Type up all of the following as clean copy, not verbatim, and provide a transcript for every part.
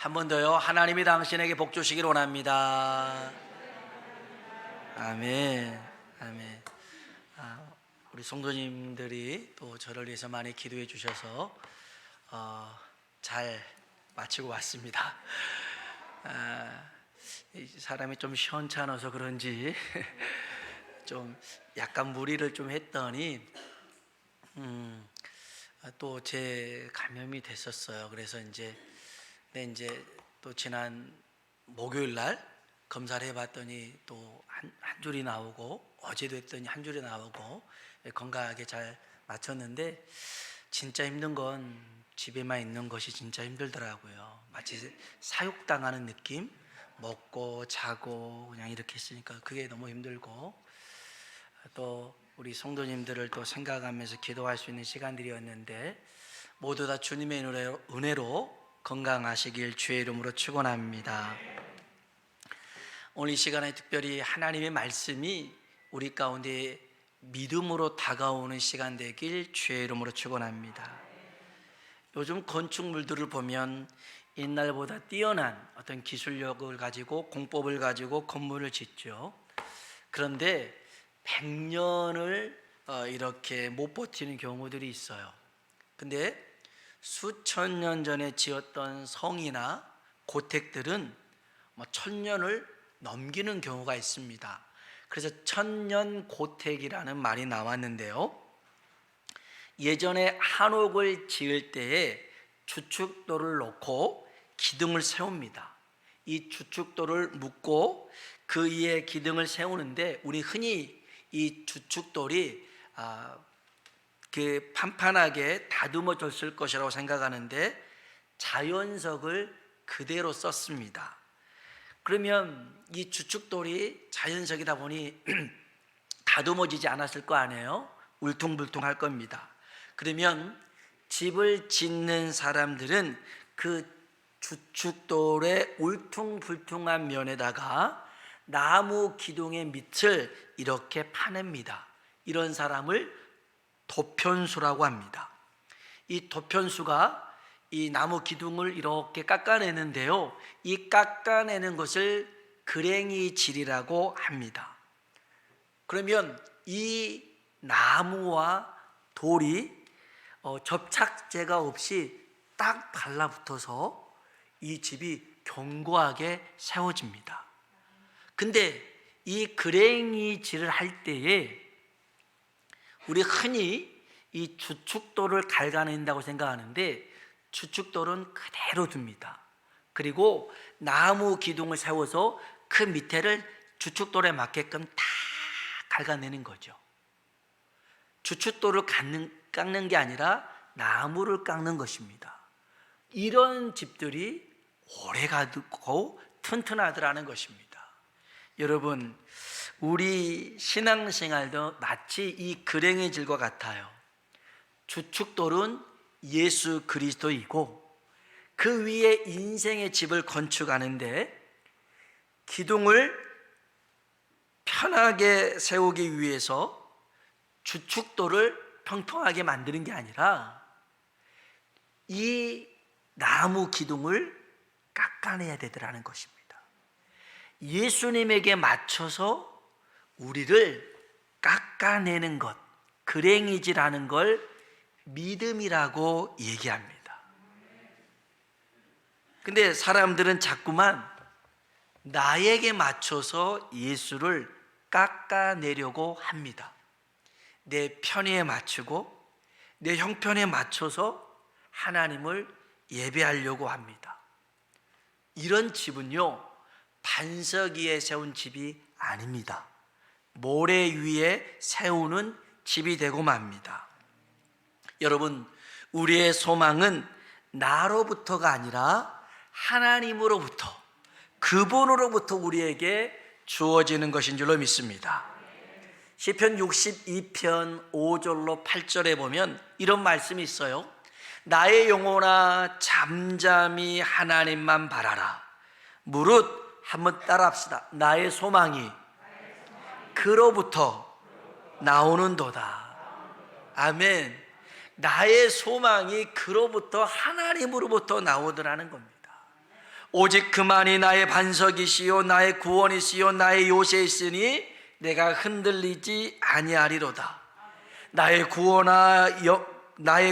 한 번 더요. 하나님이 당신에게 복 주시길 원합니다. 아멘. 아멘. 우리 성도님들이 또 저를 위해서 많이 기도해 주셔서 잘 마치고 왔습니다. 사람이 좀 시원찮아서 그런지 좀 약간 무리를 좀 했더니 또 제 감염이 됐었어요. 그래서 이제 또 지난 목요일 날 검사를 해봤더니 또 한 줄이 나오고, 어제도 했더니 한 줄이 나오고, 건강하게 잘 마쳤는데 진짜 힘든 건 집에만 있는 것이 진짜 힘들더라고요. 마치 사육당하는 느낌. 먹고 자고 그냥 이렇게 했으니까 그게 너무 힘들고, 또 우리 성도님들을 또 생각하면서 기도할 수 있는 시간들이었는데 모두 다 주님의 은혜로 건강하시길 주의 이름으로 축원합니다. 오늘 이 시간에 특별히 하나님의 말씀이 우리 가운데 믿음으로 다가오는 시간 되길 주의 이름으로 축원합니다. 요즘 건축물들을 보면 옛날보다 뛰어난 어떤 기술력을 가지고 공법을 가지고 건물을 짓죠. 그런데 100년을 이렇게 못 버티는 경우들이 있어요. 근데 수천 년 전에 지었던 성이나 고택들은 1000년을 넘기는 경우가 있습니다. 그래서 천년 고택이라는 말이 나왔는데요, 예전에 한옥을 지을 때에 주축돌을 놓고 기둥을 세웁니다. 이 주축돌을 묶고 그 위에 기둥을 세우는데, 우리 흔히 이 주축돌이 판판하게 다듬어 졌을 것이라고 생각하는데 자연석을 그대로 썼습니다. 그러면 이 주축돌이 자연석이다 보니 다듬어지지 않았을 거 아니에요? 울퉁불퉁할 겁니다. 그러면 집을 짓는 사람들은 그 주축돌의 울퉁불퉁한 면에다가 나무 기둥의 밑을 이렇게 파냅니다. 이런 사람을 도편수라고 합니다. 이 도편수가 이 나무 기둥을 이렇게 깎아내는데요, 이 깎아내는 것을 그랭이질이라고 합니다. 그러면 이 나무와 돌이 접착제가 없이 딱 달라붙어서 이 집이 견고하게 세워집니다. 근데 이 그랭이질을 할 때에 우리 흔히 이 주축돌을 갉아낸다고 생각하는데 주축돌은 그대로 둡니다. 그리고 나무 기둥을 세워서 그 밑에를 주축돌에 맞게끔 다 갉아내는 거죠. 주축돌을 깎는 게 아니라 나무를 깎는 것입니다. 이런 집들이 오래가고 튼튼하더라는 것입니다. 여러분, 우리 신앙생활도 마치 이 그랭이질과 같아요. 주축돌은 예수 그리스도이고 그 위에 인생의 집을 건축하는데 기둥을 편하게 세우기 위해서 주축돌을 평평하게 만드는 게 아니라 이 나무 기둥을 깎아내야 되더라는 것입니다. 예수님에게 맞춰서 우리를 깎아내는 것, 그랭이질하는 걸 믿음이라고 얘기합니다. 근데 사람들은 자꾸만 나에게 맞춰서 예수를 깎아내려고 합니다. 내 편의에 맞추고 내 형편에 맞춰서 하나님을 예배하려고 합니다. 이런 집은요, 반석 위에 세운 집이 아닙니다. 모래 위에 세우는 집이 되고 맙니다. 여러분, 우리의 소망은 나로부터가 아니라 하나님으로부터, 그분으로부터 우리에게 주어지는 것인 줄로 믿습니다. 시편 62편 5절로 8절에 보면 이런 말씀이 있어요. 나의 영혼아 잠잠히 하나님만 바라라. 무릇 한번 따라합시다. 나의 소망이 그로부터 나오는도다. 아멘. 나의 소망이 그로부터, 하나님으로부터 나오더라는 겁니다. 오직 그만이 나의 반석이시요 나의 구원이시요 나의 요새이시니 내가 흔들리지 아니하리로다. 나의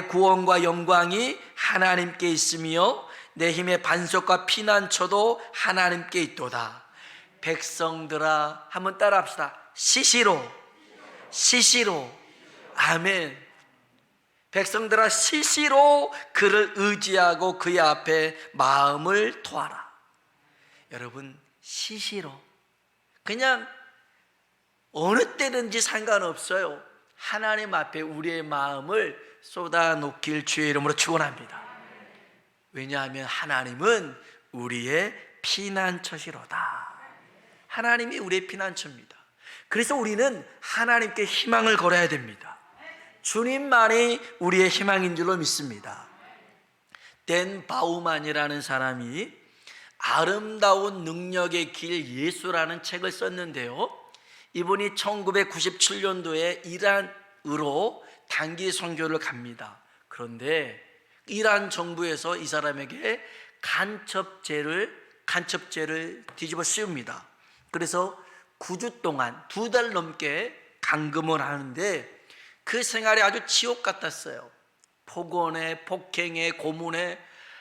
구원과 영광이 하나님께 있으며 내 힘의 반석과 피난처도 하나님께 있도다. 백성들아, 한번 따라합시다. 시시로 아멘. 백성들아, 시시로 그를 의지하고 그의 앞에 마음을 토하라. 여러분, 시시로 그냥 어느 때든지 상관없어요. 하나님 앞에 우리의 마음을 쏟아놓길 주의 이름으로 축원합니다. 왜냐하면 하나님은 우리의 피난처시로다. 하나님이 우리의 피난처입니다. 그래서 우리는 하나님께 희망을 걸어야 됩니다. 주님만이 우리의 희망인 줄로 믿습니다. 댄 바우만이라는 사람이 아름다운 능력의 길 예수라는 책을 썼는데요, 이분이 1997년도에 이란으로 단기 선교를 갑니다. 그런데 이란 정부에서 이 사람에게 간첩죄를 뒤집어 씌웁니다. 그래서 9주 동안 2달 넘게 감금을 하는데 그 생활이 아주 지옥 같았어요. 폭언에 폭행에 고문에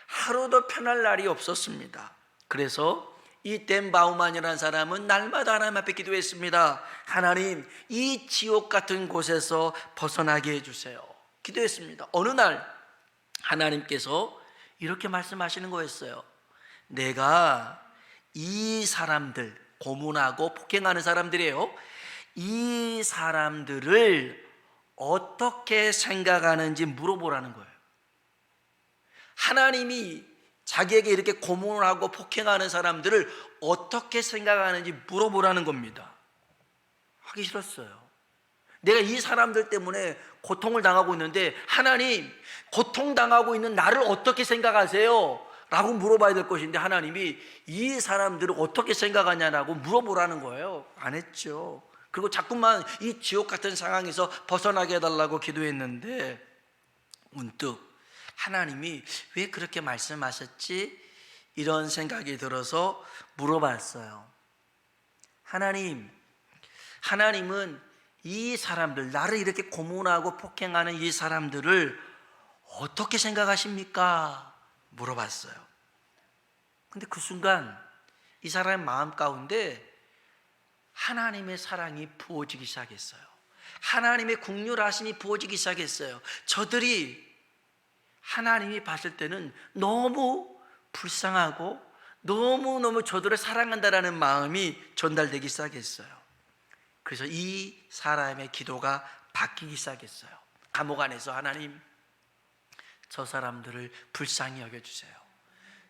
하루도 편할 날이 없었습니다. 그래서 이 댄 바우만이라는 사람은 날마다 하나님 앞에 기도했습니다. 하나님, 이 지옥 같은 곳에서 벗어나게 해주세요. 기도했습니다. 어느 날 하나님께서 이렇게 말씀하시는 거였어요. 내가 이 사람들, 고문하고 폭행하는 사람들이에요, 이 사람들을 어떻게 생각하는지 물어보라는 거예요. 하나님이 자기에게 이렇게 고문을 하고 폭행하는 사람들을 어떻게 생각하는지 물어보라는 겁니다. 하기 싫었어요. 내가 이 사람들 때문에 고통을 당하고 있는데, 하나님, 고통당하고 있는 나를 어떻게 생각하세요? 라고 물어봐야 될 것인데, 하나님이 이 사람들을 어떻게 생각하냐라고 물어보라는 거예요. 안 했죠. 그리고 자꾸만 이 지옥 같은 상황에서 벗어나게 해달라고 기도했는데, 문득 하나님이 왜 그렇게 말씀하셨지? 이런 생각이 들어서 물어봤어요. 하나님은 이 사람들, 나를 이렇게 고문하고 폭행하는 이 사람들을 어떻게 생각하십니까? 물어봤어요. 근데 그 순간 이 사람의 마음 가운데 하나님의 사랑이 부어지기 시작했어요. 하나님의 긍휼하심이 부어지기 시작했어요. 저들이 하나님이 봤을 때는 너무 불쌍하고 너무너무 저들을 사랑한다라는 마음이 전달되기 시작했어요. 그래서 이 사람의 기도가 바뀌기 시작했어요. 감옥 안에서, 하나님, 저 사람들을 불쌍히 여겨주세요.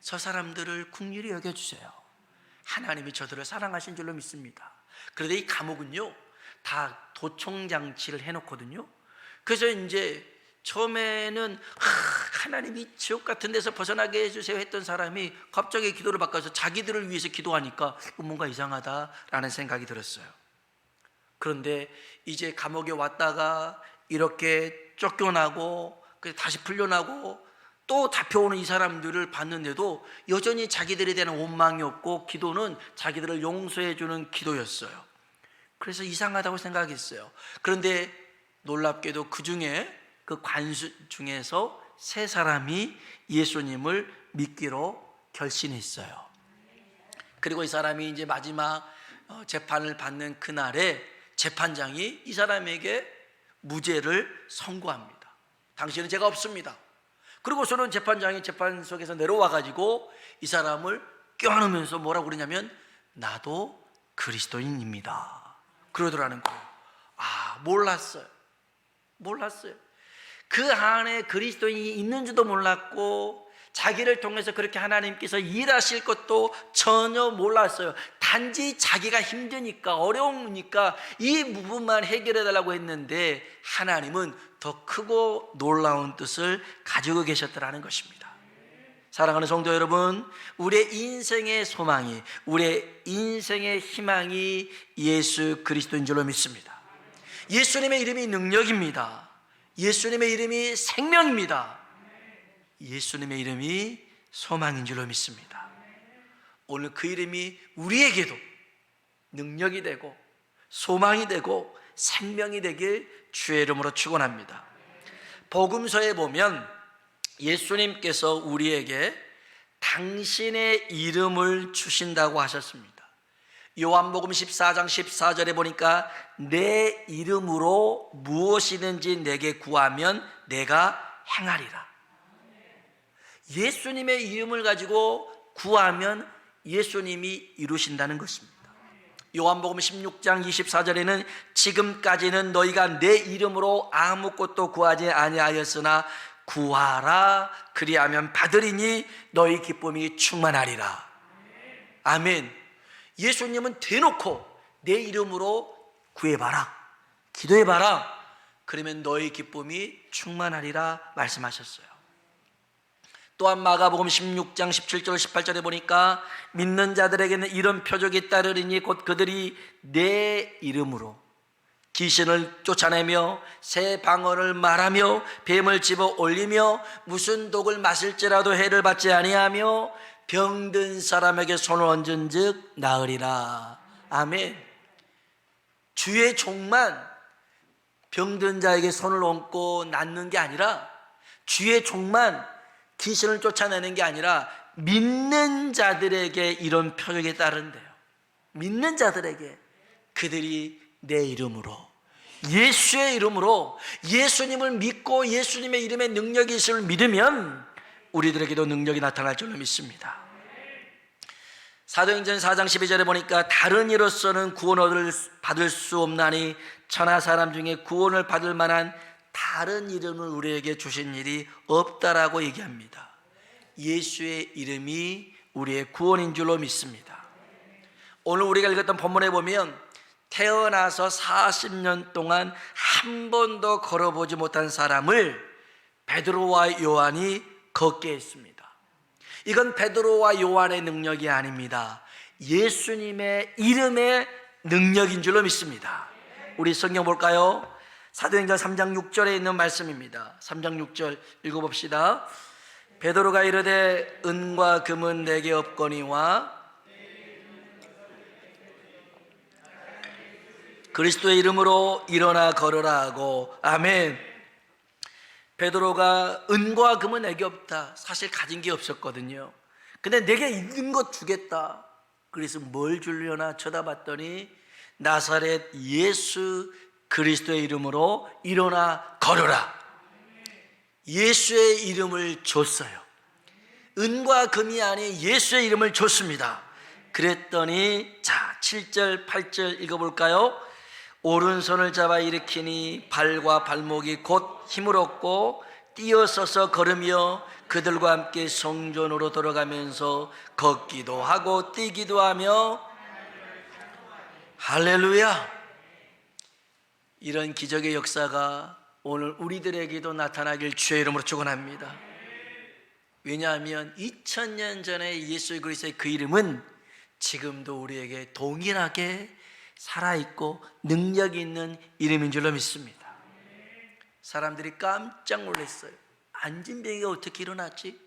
저 사람들을 긍휼히 여겨주세요. 하나님이 저들을 사랑하신 줄로 믿습니다. 그런데 이 감옥은요, 다 도청장치를 해놓거든요. 그래서 이제 처음에는 하나님이 지옥 같은 데서 벗어나게 해주세요 했던 사람이 갑자기 기도를 바꿔서 자기들을 위해서 기도하니까 뭔가 이상하다라는 생각이 들었어요. 그런데 이제 감옥에 왔다가 이렇게 쫓겨나고 다시 풀려나고 또 잡혀오는 이 사람들을 봤는데도 여전히 자기들에 대한 원망이 없고, 기도는 자기들을 용서해 주는 기도였어요. 그래서 이상하다고 생각했어요. 그런데 놀랍게도 그 관수 중에서 3사람이 예수님을 믿기로 결심했어요. 그리고 이 사람이 이제 마지막 재판을 받는 그날에 재판장이 이 사람에게 무죄를 선고합니다. 당신은 죄가 없습니다. 그리고서는 재판장이 재판석에서 내려와가지고 이 사람을 껴안으면서 뭐라고 그러냐면, 나도 그리스도인입니다 그러더라는 거예요. 몰랐어요. 그 안에 그리스도인이 있는 줄도 몰랐고, 자기를 통해서 그렇게 하나님께서 일하실 것도 전혀 몰랐어요. 단지 자기가 힘드니까, 어려우니까 이 부분만 해결해 달라고 했는데, 하나님은 더 크고 놀라운 뜻을 가지고 계셨더라는 것입니다. 사랑하는 성도 여러분, 우리의 인생의 소망이, 우리의 인생의 희망이 예수 그리스도인 줄로 믿습니다. 예수님의 이름이 능력입니다. 예수님의 이름이 생명입니다. 예수님의 이름이 소망인 줄로 믿습니다. 오늘 그 이름이 우리에게도 능력이 되고 소망이 되고 생명이 되길 주의 이름으로 축원합니다. 복음서에 보면 예수님께서 우리에게 당신의 이름을 주신다고 하셨습니다. 요한복음 14장 14절에 보니까 내 이름으로 무엇이든지 내게 구하면 내가 행하리라. 예수님의 이름을 가지고 구하면 예수님이 이루신다는 것입니다. 요한복음 16장 24절에는 지금까지는 너희가 내 이름으로 아무것도 구하지 아니하였으나 구하라 그리하면 받으리니 너희 기쁨이 충만하리라. 아멘. 예수님은 대놓고 내 이름으로 구해봐라, 기도해봐라, 그러면 너희 기쁨이 충만하리라 말씀하셨어요. 또한 마가복음 16장 17절 18절에 보니까 믿는 자들에게는 이런 표적이 따르리니 곧 그들이 내 이름으로 귀신을 쫓아내며 새 방언을 말하며 뱀을 집어 올리며 무슨 독을 마실지라도 해를 받지 아니하며 병든 사람에게 손을 얹은 즉 나으리라. 아멘. 주의 종만 병든 자에게 손을 얹고 낫는 게 아니라, 주의 종만 귀신을 쫓아내는 게 아니라 믿는 자들에게 이런 표적이 따른대요. 믿는 자들에게 그들이 내 이름으로, 예수의 이름으로, 예수님을 믿고 예수님의 이름에 능력이 있음을 믿으면 우리들에게도 능력이 나타날 줄로 믿습니다. 사도행전 4장 12절에 보니까 다른 이로서는 구원을 받을 수 없나니 천하 사람 중에 구원을 받을 만한 다른 이름을 우리에게 주신 일이 없다라고 얘기합니다. 예수의 이름이 우리의 구원인 줄로 믿습니다. 오늘 우리가 읽었던 본문에 보면 태어나서 40년 동안 한 번도 걸어보지 못한 사람을 베드로와 요한이 걷게 했습니다. 이건 베드로와 요한의 능력이 아닙니다. 예수님의 이름의 능력인 줄로 믿습니다. 우리 성경 볼까요? 사도행전 3장 6절에 있는 말씀입니다. 3장 6절 읽어봅시다. 베드로가 이르되 은과 금은 내게 없거니와 그리스도의 이름으로 일어나 걸으라 하고. 아멘. 베드로가 은과 금은 내게 없다. 사실 가진 게 없었거든요. 근데 내게 있는 것 주겠다. 그래서 뭘 주려나 쳐다봤더니 나사렛 예수 그리스도의 이름으로 일어나 걸으라. 예수의 이름을 줬어요. 은과 금이 아닌 예수의 이름을 줬습니다. 그랬더니 자 7절 8절 읽어볼까요? 오른손을 잡아 일으키니 발과 발목이 곧 힘을 얻고 뛰어서서 걸으며 그들과 함께 성전으로 돌아가면서 걷기도 하고 뛰기도 하며. 할렐루야. 이런 기적의 역사가 오늘 우리들에게도 나타나길 주의 이름으로 축원합니다. 왜냐하면 2000년 전에 예수 그리스도의 그 이름은 지금도 우리에게 동일하게 살아있고 능력이 있는 이름인 줄로 믿습니다. 사람들이 깜짝 놀랐어요. 안진뱅이가 어떻게 일어났지?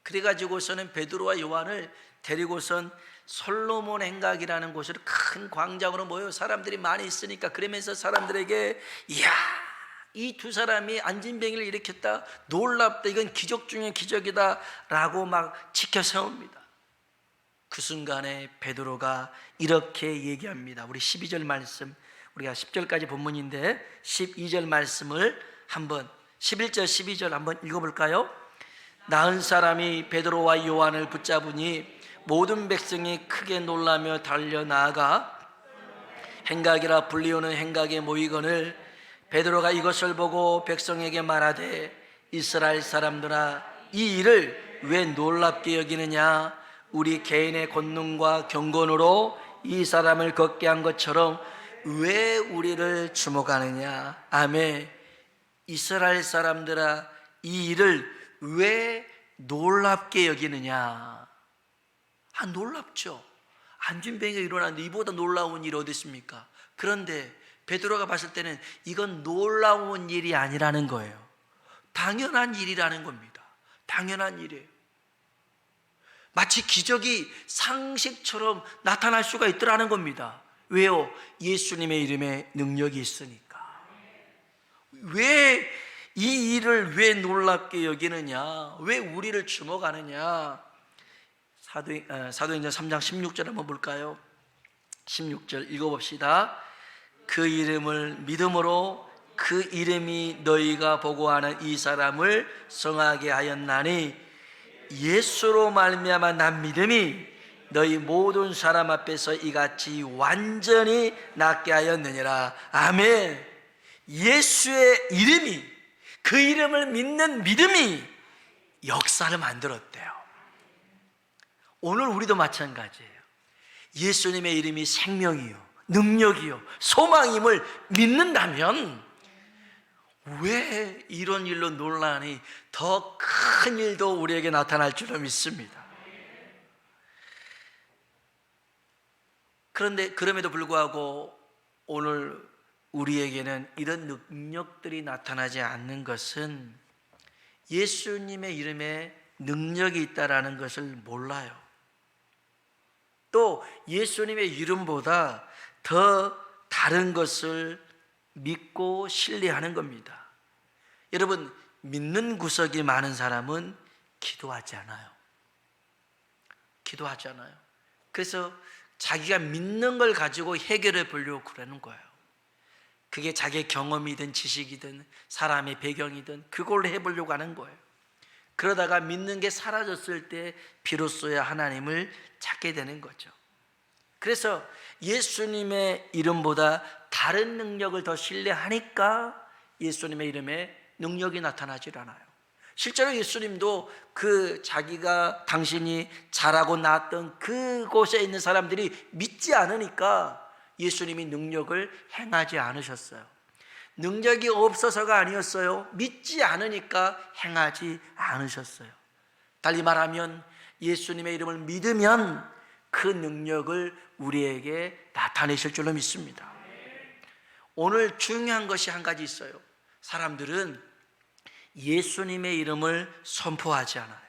그래가지고서는 베드로와 요한을 데리고선 솔로몬 행각이라는 곳으로 큰 광장으로 모여 사람들이 많이 있으니까, 그러면서 사람들에게 이야 이 두 사람이 안진뱅이를 일으켰다, 놀랍다, 이건 기적 중에 기적이다 라고 막 지켜 세웁니다. 그 순간에 베드로가 이렇게 얘기합니다. 우리 12절 말씀, 우리가 10절까지 본문인데 12절 말씀을 한번 11절 12절 한번 읽어볼까요? 나은 사람이 베드로와 요한을 붙잡으니 모든 백성이 크게 놀라며 달려나가 행각이라 불리우는 행각에 모이거늘 베드로가 이것을 보고 백성에게 말하되 이스라엘 사람들아 이 일을 왜 놀랍게 여기느냐? 우리 개인의 권능과 경건으로 이 사람을 걷게 한 것처럼 왜 우리를 주목하느냐? 아멘. 이스라엘 사람들아 이 일을 왜 놀랍게 여기느냐? 놀랍죠. 안진뱅이가 일어났는데 이보다 놀라운 일이 어디 있습니까? 그런데 베드로가 봤을 때는 이건 놀라운 일이 아니라는 거예요. 당연한 일이라는 겁니다. 당연한 일이에요. 마치 기적이 상식처럼 나타날 수가 있더라는 겁니다. 왜요? 예수님의 이름에 능력이 있으니까. 왜 이 일을 왜 놀랍게 여기느냐? 왜 우리를 주목하느냐? 사도행전 3장 16절 한번 볼까요? 16절 읽어봅시다. 그 이름을 믿음으로 그 이름이 너희가 보고하는 이 사람을 성하게 하였나니 예수로 말미암아 난 믿음이 너희 모든 사람 앞에서 이같이 완전히 낫게 하였느니라. 아멘. 예수의 이름이, 그 이름을 믿는 믿음이 역사를 만들었대요. 오늘 우리도 마찬가지예요. 예수님의 이름이 생명이요, 능력이요, 소망임을 믿는다면 왜 이런 일로 논란이 더 큰 일도 우리에게 나타날 줄로 믿습니다. 그런데 그럼에도 불구하고 오늘 우리에게는 이런 능력들이 나타나지 않는 것은 예수님의 이름에 능력이 있다라는 것을 몰라요. 또 예수님의 이름보다 더 다른 것을 믿고 신뢰하는 겁니다. 여러분, 믿는 구석이 많은 사람은 기도하지 않아요. 기도하지 않아요. 그래서 자기가 믿는 걸 가지고 해결해 보려고 그러는 거예요. 그게 자기의 경험이든 지식이든 사람의 배경이든 그걸로 해보려고 하는 거예요. 그러다가 믿는 게 사라졌을 때 비로소야 하나님을 찾게 되는 거죠. 그래서 예수님의 이름보다 다른 능력을 더 신뢰하니까 예수님의 이름에 능력이 나타나질 않아요. 실제로 예수님도 그 자기가 당신이 자라고 낳았던 그곳에 있는 사람들이 믿지 않으니까 예수님이 능력을 행하지 않으셨어요. 능력이 없어서가 아니었어요. 믿지 않으니까 행하지 않으셨어요. 달리 말하면 예수님의 이름을 믿으면 그 능력을 우리에게 나타내실 줄로 믿습니다. 오늘 중요한 것이 한 가지 있어요. 사람들은 예수님의 이름을 선포하지 않아요.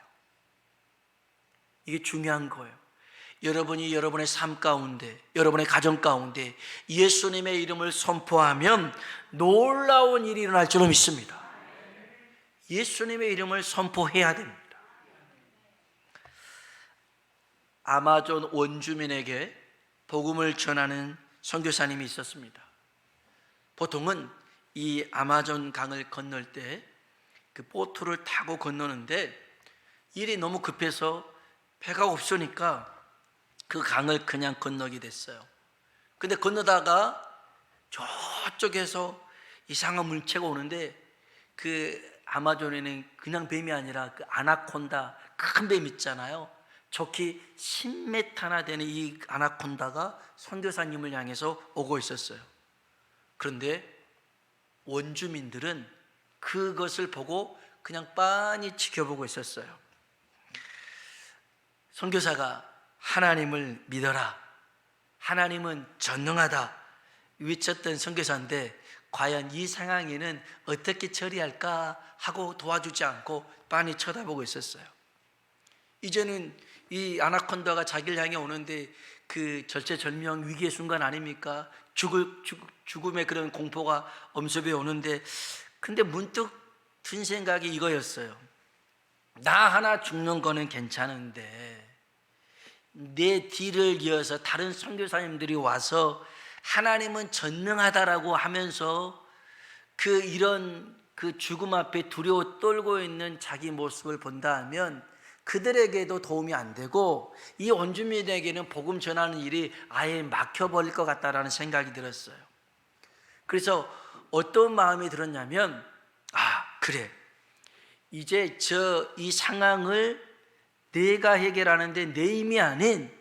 이게 중요한 거예요. 여러분이 여러분의 삶 가운데, 여러분의 가정 가운데 예수님의 이름을 선포하면 놀라운 일이 일어날 줄로 믿습니다. 예수님의 이름을 선포해야 됩니다. 아마존 원주민에게 복음을 전하는 선교사님이 있었습니다. 보통은 이 아마존 강을 건널 때 그 보트를 타고 건너는데 일이 너무 급해서 배가 없으니까 그 강을 그냥 건너게 됐어요. 근데 건너다가 저쪽에서 이상한 물체가 오는데 그 아마존에는 그냥 뱀이 아니라 그 아나콘다, 큰 뱀 있잖아요. 적히 10m나 되는 이 아나콘다가 선교사님을 향해서 오고 있었어요. 그런데 원주민들은 그것을 보고 그냥 빤히 지켜보고 있었어요. 선교사가 하나님을 믿어라, 하나님은 전능하다 외쳤던 선교사인데 과연 이 상황에는 어떻게 처리할까 하고 도와주지 않고 빤히 쳐다보고 있었어요. 이제는 이 아나콘다가 자기를 향해 오는데 그 절체절명 위기의 순간 아닙니까? 죽음의 그런 공포가 엄습해 오는데, 근데 문득 든 생각이 이거였어요. 나 하나 죽는 거는 괜찮은데 내 뒤를 이어서 다른 선교사님들이 와서 하나님은 전능하다라고 하면서 이런 죽음 앞에 두려워 떨고 있는 자기 모습을 본다 하면 그들에게도 도움이 안 되고 이 원주민에게는 복음 전하는 일이 아예 막혀버릴 것 같다라는 생각이 들었어요. 그래서 어떤 마음이 들었냐면, 그래, 이제 이 상황을 내가 해결하는데 내 힘이 아닌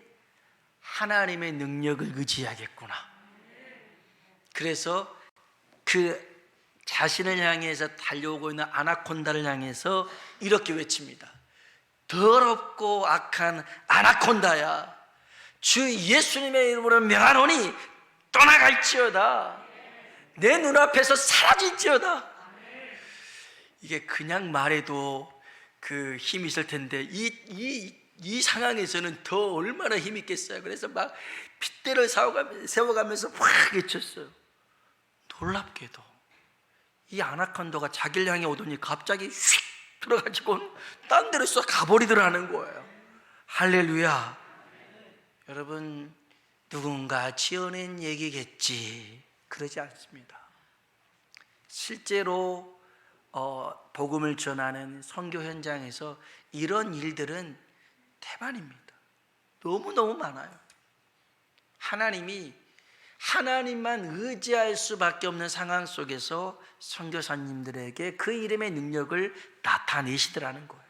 하나님의 능력을 의지하겠구나. 그래서 그 자신을 향해서 달려오고 있는 아나콘다를 향해서 이렇게 외칩니다. 더럽고 악한 아나콘다야, 주 예수님의 이름으로 명하노니 떠나갈지어다. 내 눈앞에서 사라질지어다. 이게 그냥 말해도 그 힘이 있을 텐데 이 이 상황에서는 더 얼마나 힘있겠어요. 그래서 막 핏대를 세워가면서 확 외쳤어요. 놀랍게도 이 아나콘다가 자기를 향해 오더니 갑자기 휙 들어가지고 딴 데로 쏙 가버리더라는 거예요. 할렐루야. 여러분, 누군가 지어낸 얘기겠지, 그러지 않습니다. 실제로 복음을 전하는 선교 현장에서 이런 일들은 대만입니다. 너무너무 많아요. 하나님만 의지할 수밖에 없는 상황 속에서 선교사님들에게 그 이름의 능력을 나타내시더라는 거예요.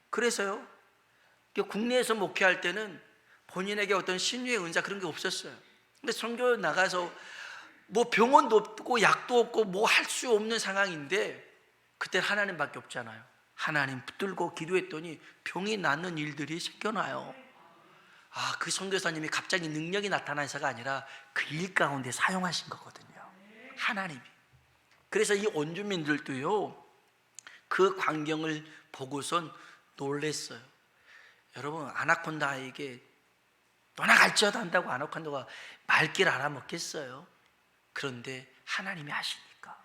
그래서요, 국내에서 목회할 때는 본인에게 어떤 신유의 은사 그런 게 없었어요. 근데 선교 나가서 뭐 병원도 없고 약도 없고 뭐 할 수 없는 상황인데 그때 하나님밖에 없잖아요. 하나님 붙들고 기도했더니 병이 낫는 일들이 생겨나요. 그 선교사님이 갑자기 능력이 나타나서가 아니라 그 일 가운데 사용하신 거거든요, 하나님이. 그래서 이 원주민들도요, 그 광경을 보고선 놀랬어요. 여러분, 아나콘다에게 떠나갈지어다 한다고 아나콘다가 말길 알아먹겠어요? 그런데 하나님이 하시니까.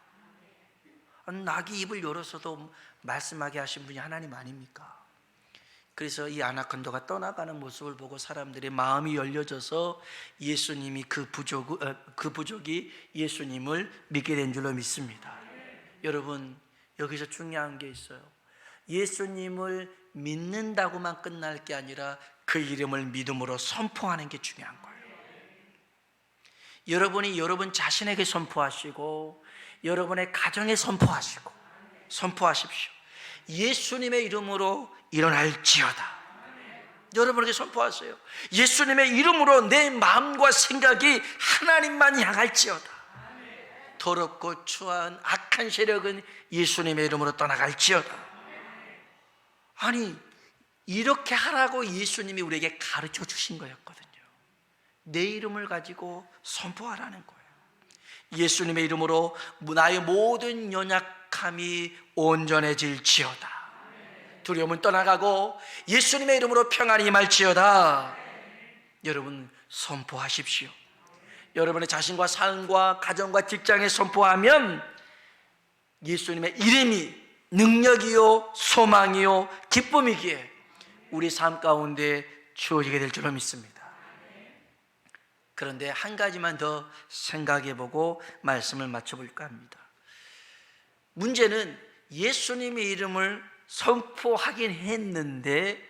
낙이 입을 열어서도 말씀하게 하신 분이 하나님 아닙니까? 그래서 이 아나콘다가 떠나가는 모습을 보고 사람들의 마음이 열려져서 예수님이 그 부족이 예수님을 믿게 된 줄로 믿습니다. 여러분, 여기서 중요한 게 있어요. 예수님을 믿는다고만 끝날 게 아니라 그 이름을 믿음으로 선포하는 게 중요한 거예요. 여러분이 여러분 자신에게 선포하시고 여러분의 가정에 선포하십시오. 예수님의 이름으로 일어날지어다. 여러분에게 선포하세요. 예수님의 이름으로 내 마음과 생각이 하나님만 향할지어다. 더럽고 추한 악한 세력은 예수님의 이름으로 떠나갈지어다. 아니, 이렇게 하라고 예수님이 우리에게 가르쳐 주신 거였거든요. 내 이름을 가지고 선포하라는 거예요. 예수님의 이름으로 나의 모든 연약함이 온전해질지어다. 두려움은 떠나가고 예수님의 이름으로 평안이 임할지어다. 여러분, 선포하십시오. 여러분의 자신과 삶과 가정과 직장에 선포하면 예수님의 이름이 능력이요 소망이요 기쁨이기에 우리 삶 가운데 주어지게 될 줄로 믿습니다. 그런데 한 가지만 더 생각해보고 말씀을 마쳐볼까 합니다. 문제는 예수님의 이름을 선포하긴 했는데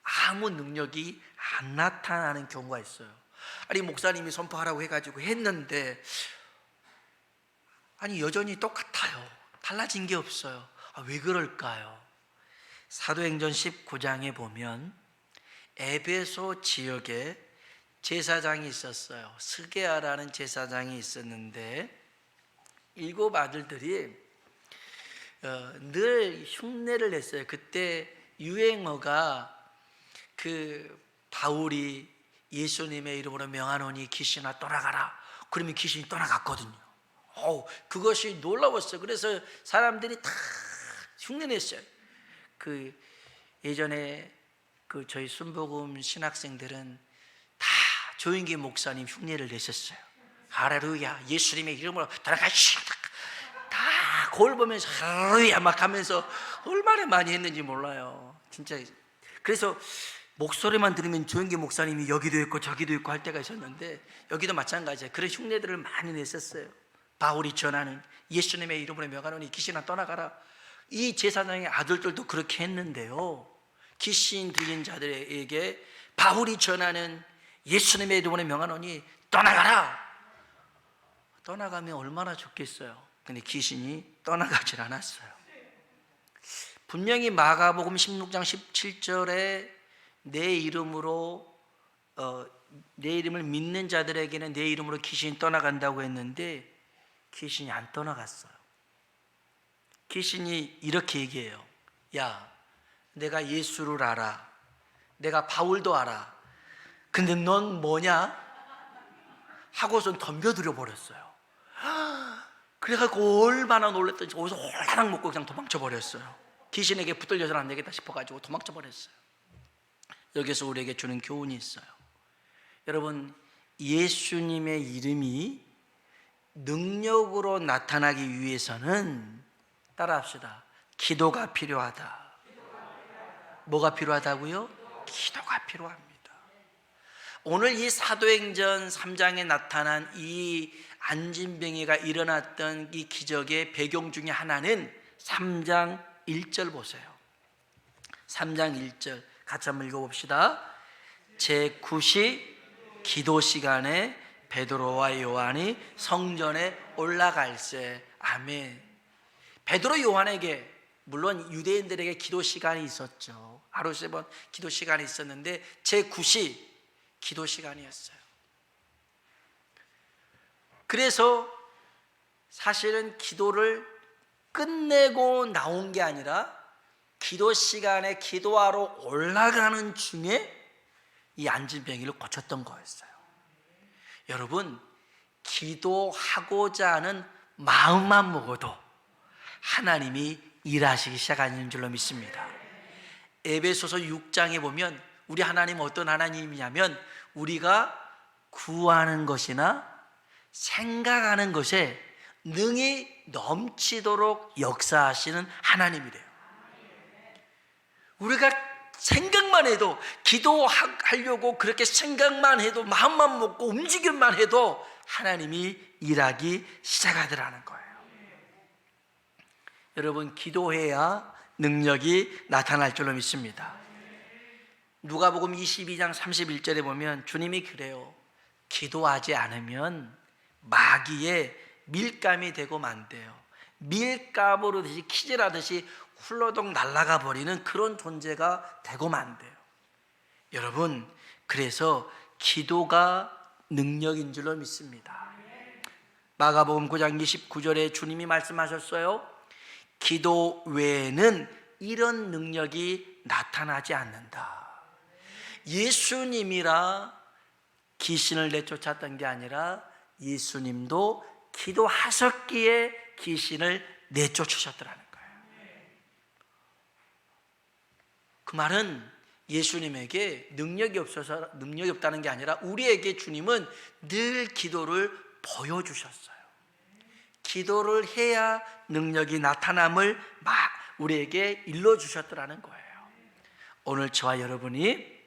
아무 능력이 안 나타나는 경우가 있어요. 아니, 목사님이 선포하라고 해가지고 했는데 여전히 똑같아요. 달라진 게 없어요. 왜 그럴까요? 사도행전 19장에 보면 에베소 지역에 제사장이 있었어요. 스게아라는 제사장이 있었는데 7 아들들이 늘 흉내를 냈어요. 그때 유행어가 바울이 예수님의 이름으로 명하노니 귀신아 떠나가라. 그러면 귀신이 떠나갔거든요. 그것이 놀라웠어요. 그래서 사람들이 다 흉내냈어요. 예전에 저희 순복음 신학생들은 다 조인기 목사님 흉내를 냈었어요. 할렐루야, 예수님의 이름으로 떠나가시다. 다 거울 보면서 할렐루야 막 하면서 얼마나 많이 했는지 몰라요, 진짜. 그래서 목소리만 들으면 조인기 목사님이 여기도 있고 저기도 있고 할 때가 있었는데 여기도 마찬가지예요. 그런 흉내들을 많이 냈었어요. 바울이 전하는 예수님의 이름으로 명하노니 귀신아 떠나가라. 이 제사장의 아들들도 그렇게 했는데요, 귀신 들린 자들에게 바울이 전하는 예수님의 이름으로 명하노니 떠나가라. 떠나가면 얼마나 좋겠어요. 근데 귀신이 떠나가질 않았어요. 분명히 마가복음 16장 17절에 내 이름으로 내 이름을 믿는 자들에게는 내 이름으로 귀신이 떠나간다고 했는데 귀신이 안 떠나갔어요. 귀신이 이렇게 얘기해요. 야, 내가 예수를 알아. 내가 바울도 알아. 근데 넌 뭐냐? 하고선 덤벼들어 버렸어요. 그래갖고 얼마나 놀랐던지 거기서 홀라당 먹고 그냥 도망쳐 버렸어요. 귀신에게 붙들려서는 안 되겠다 싶어가지고 도망쳐 버렸어요. 여기서 우리에게 주는 교훈이 있어요. 여러분, 예수님의 이름이 능력으로 나타나기 위해서는 따라합시다. 기도가 필요하다. 뭐가 필요하다고요? 기도가 필요합니다. 오늘 이 사도행전 3장에 나타난 이 안진뱅이가 일어났던 이 기적의 배경 중에 하나는 3장 1절 보세요. 3장 1절 같이 한번 읽어봅시다. 제9시 기도 시간에 베드로와 요한이 성전에 올라갈새. 아멘. 베드로 요한에게 물론 유대인들에게 기도 시간이 있었죠. 하루 3번 기도 시간이 있었는데 제9시 기도 시간이었어요. 그래서 사실은 기도를 끝내고 나온 게 아니라 기도 시간에 기도하러 올라가는 중에 이 안진뱅이를 고쳤던 거였어요. 여러분, 기도하고자 하는 마음만 먹어도 하나님이 일하시기 시작하는 줄로 믿습니다. 에베소서 6장에 보면 우리 하나님 어떤 하나님이냐면 우리가 구하는 것이나 생각하는 것에 능히 넘치도록 역사하시는 하나님이래요. 우리가 생각만 해도, 기도하려고 그렇게 생각만 해도, 마음만 먹고 움직임만 해도 하나님이 일하기 시작하더라는 거예요. 여러분, 기도해야 능력이 나타날 줄로 믿습니다. 누가복음 22장 31절에 보면 주님이 그래요. 기도하지 않으면 마귀의 밀감이 되고 만대요. 밀감으로 듯이 키질하듯이 훌러덩 날아가 버리는 그런 존재가 되고 만대요. 여러분, 그래서 기도가 능력인 줄로 믿습니다. 마가복음 9장 29절에 주님이 말씀하셨어요. 기도 외에는 이런 능력이 나타나지 않는다. 예수님이라 귀신을 내쫓았던 게 아니라 예수님도 기도하셨기에 귀신을 내쫓으셨더라는 거예요. 그 말은 예수님에게 능력이 없다는 게 아니라 우리에게 주님은 늘 기도를 보여주셨어요. 기도를 해야 능력이 나타남을 우리에게 일러주셨더라는 거예요. 오늘 저와 여러분이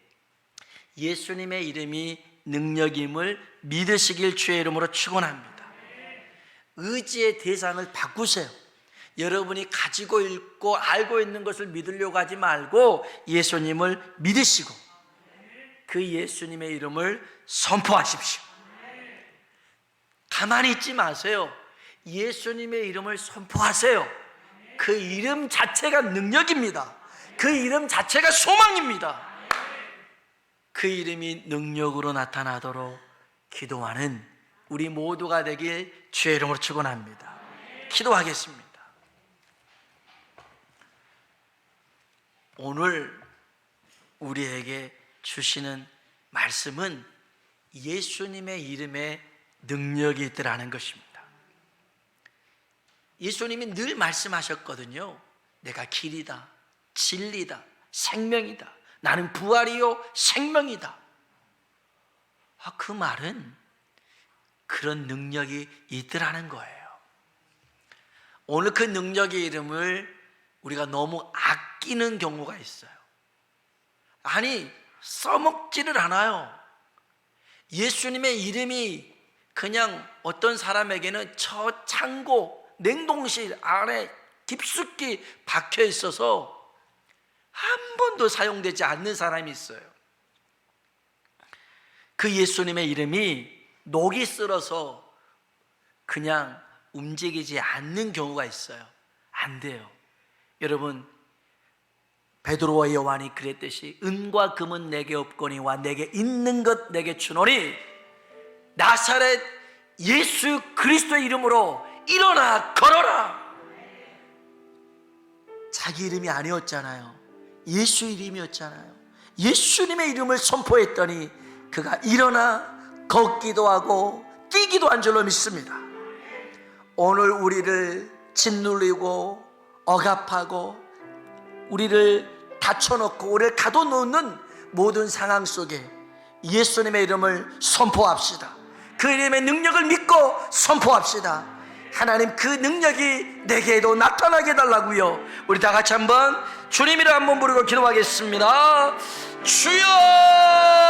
예수님의 이름이 능력임을 믿으시길 주의 이름으로 축원합니다. 의지의 대상을 바꾸세요. 여러분이 가지고 있고 알고 있는 것을 믿으려고 하지 말고 예수님을 믿으시고 그 예수님의 이름을 선포하십시오. 가만히 있지 마세요. 예수님의 이름을 선포하세요. 그 이름 자체가 능력입니다. 그 이름 자체가 소망입니다. 그 이름이 능력으로 나타나도록 기도하는 우리 모두가 되길 주의 이름으로 축원합니다. 기도하겠습니다. 오늘 우리에게 주시는 말씀은 예수님의 이름에 능력이 있더라는 것입니다. 예수님이 늘 말씀하셨거든요. 내가 길이다, 진리다, 생명이다. 나는 부활이요 생명이다. 그 말은 그런 능력이 있더라는 거예요. 오늘 그 능력의 이름을 우리가 너무 아끼는 경우가 있어요. 아니, 써먹지를 않아요. 예수님의 이름이 그냥 어떤 사람에게는 저 창고, 냉동실 안에 깊숙이 박혀 있어서 한 번도 사용되지 않는 사람이 있어요. 그 예수님의 이름이 녹이 쓸어서 그냥 움직이지 않는 경우가 있어요. 안 돼요. 여러분, 베드로와 요한이 그랬듯이 은과 금은 내게 없거니와 내게 있는 것 내게 주노니 나사렛 예수 그리스도의 이름으로 일어나 걸어라. 자기 이름이 아니었잖아요. 예수 이름이었잖아요. 예수님의 이름을 선포했더니 그가 일어나 걷기도 하고 뛰기도 한 줄로 믿습니다. 오늘 우리를 짓눌리고 억압하고 우리를 닫혀놓고 우리를 가둬놓는 모든 상황 속에 예수님의 이름을 선포합시다. 그 이름의 능력을 믿고 선포합시다. 하나님, 그 능력이 내게도 나타나게 해달라고요. 우리 다 같이 한번 주님이라 한번 부르고 기도하겠습니다. 주여!